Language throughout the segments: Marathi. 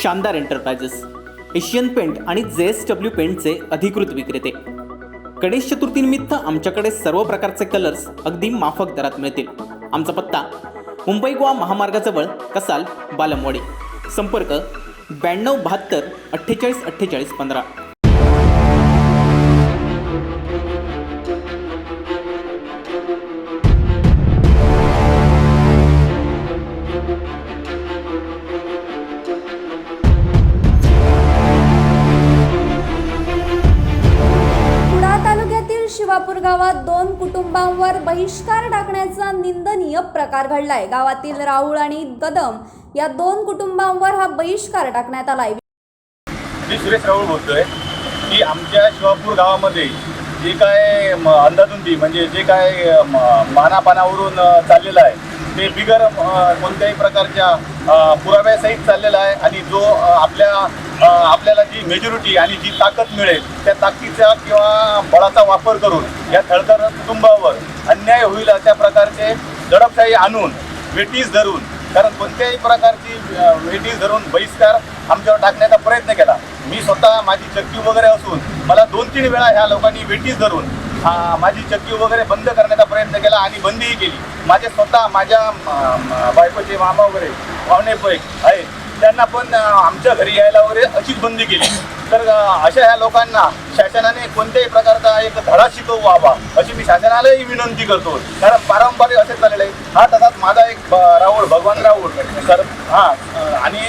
शानदार एंटरप्राइजेस, एशियन पेंट आणि JSW पेंटचे अधिकृत विक्रेते। गणेश चतुर्थीनिमित्त आमच्याकडे सर्व प्रकारचे कलर्स अगदी माफक दरात मिळतील। आमचा पत्ता मुंबई गोवा महामार्गाजवळ कसाल बालमवाडी। संपर्क 9272 48 48 15। शिवापूर गावात 2 कुटुंबांवर बहिष्कार टाकण्याचा निंदनीय प्रकार घडलाय। गावातील राहुल आणि कदम या 2 कुटुंबांवर हा बहिष्कार टाकण्यात आलाय। मी सुरेश राहुल बोलतोय की आमच्या शिवापूर गावामध्ये जे काय अंधाधुंदी म्हणजे जे काय मानापानावरून चाललेलं आहे ते बिगर कोणत्याही प्रकारच्या पुराव्यासहित चाललेलं आहे आणि जो आपल्याला जी मेजॉरिटी आणि जी ताकद मिळेल त्या ताकदीचा किंवा बळाचा वापर करून या थळकर कुटुंबावर अन्याय होईल अशा प्रकारचे दडपशाही आणून वेटीस धरून, कारण कोणत्याही प्रकारची वेटीस धरून बहिष्कार आमच्यावर टाकण्याचा प्रयत्न केला। मी स्वतः माझी चक्की वगैरे असून मला 2-3 वेळा ह्या लोकांनी वेटीस धरून माझी चक्की वगैरे बंद करण्याचा प्रयत्न केला आणि बंदीही केली। माझे स्वतः माझ्या बायकोचे मामा वगैरे पाहुणे पैक आहेत त्यांना पण आमच्या घरी यायला वगैरे अशीच बंदी केली। तर अशा ह्या लोकांना शासनाने कोणत्याही प्रकारचा एक धडा शिकवावा अशी मी शासनालाही विनंती करतो, कारण पारंपरिक असेच झालेलं आहे। हा तसाच माझा एक राहुल भगवान राहुल सर आणि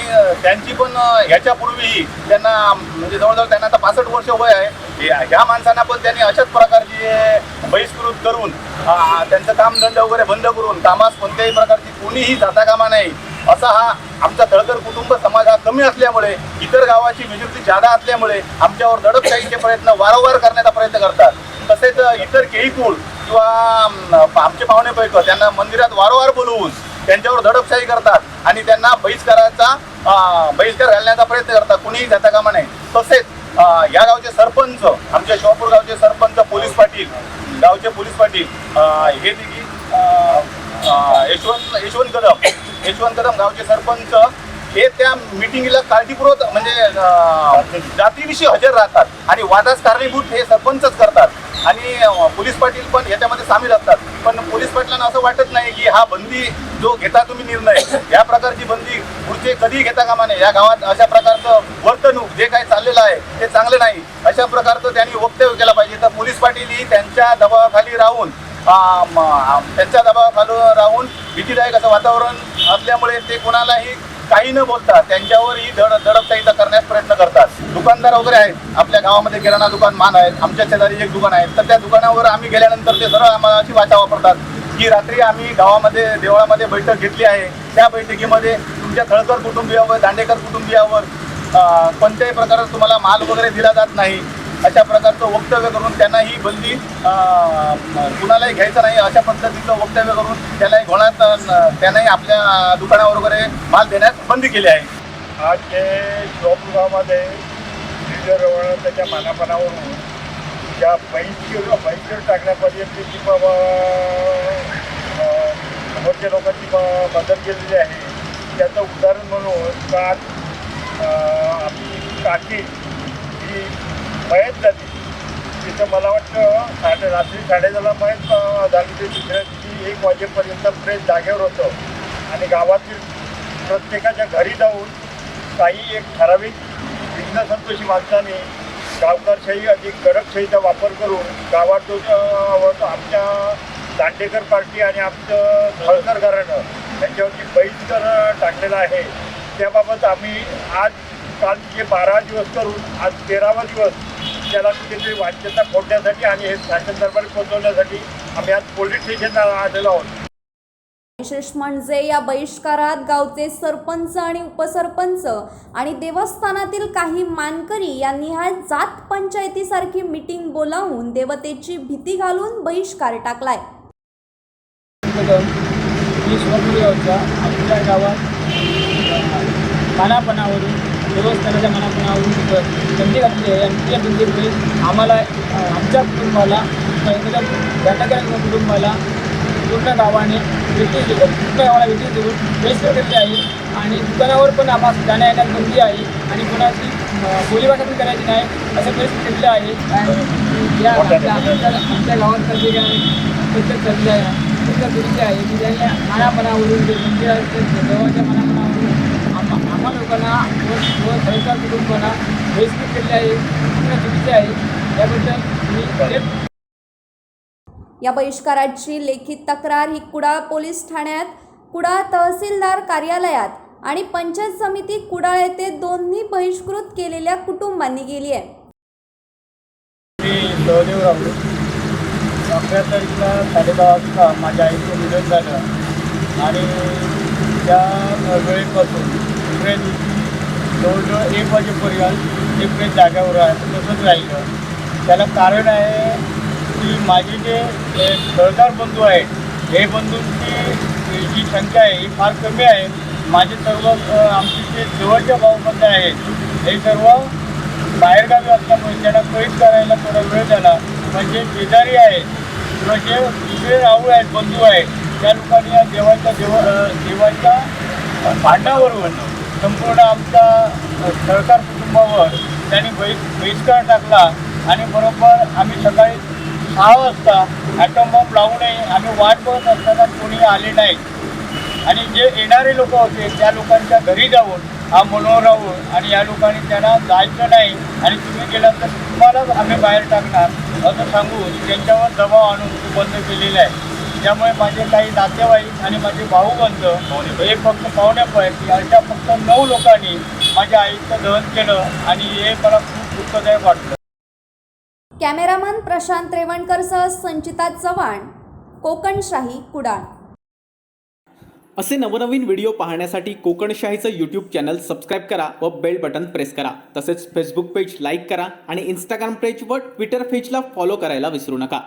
त्यांची पण ह्याच्यापूर्वीही त्यांना म्हणजे जवळजवळ त्यांना आता 65 वर्ष वय आहे। ह्या माणसांना पण त्यांनी अशाच प्रकारची बहिष्कृत करून त्यांचं कामधंदा वगैरे बंद करून कामास कोणत्याही प्रकारची कोणीही जाता कामा नाही असा हा आमचा थळकर कुटुंब समाज हा कमी असल्यामुळे, इतर गावाची मेजॉरिटी जादा असल्यामुळे आमच्यावर दडपशाहीचे प्रयत्न वारंवार करण्याचा प्रयत्न करतात। तसेच इतर केळीकूळ किंवा आमचे पाहुणे पैक त्यांना मंदिरात वारंवार बोलवून त्यांच्यावर दडपशाही करतात आणि त्यांना बहिष्कार घालण्याचा प्रयत्न करतात, कुणीही जाता कामा नाही। तसेच या गावचे सरपंच, आमच्या शिवापूर गावचे सरपंच पोलीस पाटील, गावचे पोलीस पाटील हे देखील यशवंत कदम गावचे सरपंच हे त्या मिटिंगला काळजीपूर्वक म्हणजे जातीविषयी हजर राहतात आणि वादास कारणीभूत हे सरपंचच करतात आणि पोलीस पाटील पण याच्यामध्ये सामील असतात। पण पोलीस पाटलांना असं वाटत नाही की हा बंदी जो घेता तुम्ही निर्णय, या प्रकारची बंदी पुढचे कधीही घेता कामा नये। या गावात अशा प्रकारचं वर्तणूक जे काही चाललेलं आहे ते चांगलं नाही, अशा प्रकारचं त्यांनी वक्तव्य केलं पाहिजे। तर पोलीस पाटीलही त्यांच्या दबावाखाली राहून भीतीदायक असं वातावरण असल्यामुळे ते कोणालाही काही न बोलता त्यांच्यावरही दडपशाहीचा करण्यास प्रयत्न करतात। दुकानदार वगैरे आहेत आपल्या गावामध्ये, किराणा दुकान मान आहेत, आमच्या शेजारी एक दुकान आहे, तर त्या दुकानावर आम्ही गेल्यानंतर ते सरळ आम्हाला अशी भाषा वापरतात की रात्री आम्ही गावामध्ये देवळामध्ये बैठक घेतली आहे, त्या बैठकीमध्ये तुमच्या थळकर कुटुंबियावर, दांडेकर कुटुंबियावर कोणत्याही प्रकारात तुम्हाला माल वगैरे दिला जात नाही, अशा प्रकारचं वक्तव्य करून त्यांना ही बंदी कुणालाही घ्यायचं नाही अशा पद्धतीचं वक्तव्य करून त्यांनाही आपल्या दुकानावर वगैरे माल देण्यास बंदी केली आहे। आज जे शिवापूर गावामध्ये त्याच्या मानापणावरून ज्या बहिष्कार टाकण्यापर्यंत जी बाबा समोरच्या लोकांची मदत केलेली आहे त्याचं उदाहरण म्हणून काल आमची काकी ही मयत झाली। तिथं मला वाटतं रात्री 10:30ला मयत झाली। ते दुसऱ्या दिवशी 1 वाजेपर्यंत प्रेस जागेवर होतं आणि गावातील प्रत्येकाच्या घरी जाऊन काही एक ठराविक विघ्नसंतोषी माणसाने गावकरशाही अधिक कडकशाहीचा वापर करून गावात जो आमच्या दांडेकर पार्टी आणि आमचं थळकर घराणं यांच्यावरती बहिष्कार टाकलेला आहे, त्याबाबत आम्ही काल जे 12 दिवस करून आज 13वा दिवस त्याला कुठेतरी वाच्यता फोडण्यासाठी आणि हे शासन दरबारी पोहोचवण्यासाठी आम्ही आज पोलीस स्टेशनला आलेलो आहोत। विशेष म्हणजे या बहिष्कारात गावचे सरपंच आणि उपसरपंच आणि देवस्थानातील काही मानकरी यांनी हा जात पंचायतीसारखी मीटिंग बोलावून देवतेची भीती घालून बहिष्कार टाकलाय। आपल्या गावात मानापणावरून, देवस्थानाच्या मानापणावरून बंदी घातली आहे आणि त्या बंदीमुळे आम्हाला, आमच्या कुटुंबाला, दांडेकर कुटुंबाला पूर्ण गावाने पूर्ण गावाला भेटी देऊन बहिष्कार केले आहे। आणि दुकानावर पण आम्हाला जाण्या येण्यास बंदी आहे आणि कोणाची बोलीभाषा पण करायची नाही असं परिस्थिती केलेलं आहे. आणि या आमच्या गावात जे काय पद्धत चालली आहे खूप चुकीची आहे की त्यांनी मानापणावरून जे मंदिराच्या देवाच्या मानापणावरून आम्हा लोकांना व सरकार कुटुंबांना बहिष्कृत केलेले आहे. पूर्ण चुकीचे आहे. याबद्दल मी या बहिष्काराची लेखी तक्रार ही कुडाळ पोलीस ठाण्यात, कुडाळ तहसीलदार कार्यालयात आणि पंचायत समिती कुडाळ येथे दोन्ही बहिष्कृत केलेल्या कुटुंबांनी केली आहे. मी सहदेव राहुल 11 तारीखला 10:30 वाजता माझ्या आईचं निधन झालं आणि त्या वेळेपासून दुसऱ्या दिवशी जवळजवळ 1 वाजेपर्यंत ते प्रेस जाग्यावर आहे तसंच राहिलं. त्याला कारण आहे की माझे जे सहकार बंधू आहेत हे बंधूंची जी संख्या आहे ही फार कमी आहे. माझे सर्व आमचे जे जवळचे भाऊबंद आहेत हे सर्व बाहेरगावी असल्यामुळे त्यांना कैद करायला थोडा वेळ झाला. म्हणजे शेजारी आहेत किंवा जे दुसरे राहू आहेत बंधू आहेत त्या लोकांनी या देवाच्या भांडणावरून संपूर्ण आमच्या सहकार कुटुंबावर त्यांनी बहिष्कार टाकला. आणि बरोबर आम्ही सकाळी 6 वाजता ॲटम बॉम्ब लावू नये आम्ही वाट बघत असताना कोणी आले नाही. आणि जे येणारे लोक होते त्या लोकांच्या घरी जाऊन हा मनोहर राहून आणि या लोकांनी त्यांना जायचं नाही आणि तुम्ही गेलात तर तुम्हालाच आम्ही बाहेर टाकणार असं सांगून त्यांच्यावर दबाव आणून तो बंद केलेला आहे. त्यामुळे माझे काही नातेवाईक आणि माझे भाऊबंद हे फक्त पाहुण्यापैकी अशा फक्त 9 लोकांनी माझ्या आईचं दहन केलं आणि हे मला खूप दुःखदायक वाटलं. कॅमेरामन प्रशांत रेवणकरसह संचिता चव्हाण, कोकणशाही, कुडाळ. असे नवनवीन व्हिडिओ पाहण्यासाठी कोकणशाहीचं यूट्यूब चॅनल सबस्क्राईब करा व बेल बटन प्रेस करा. तसेच फेसबुक पेज लाईक करा आणि इंस्टाग्राम पेज व ट्विटर पेजला फॉलो करायला विसरू नका.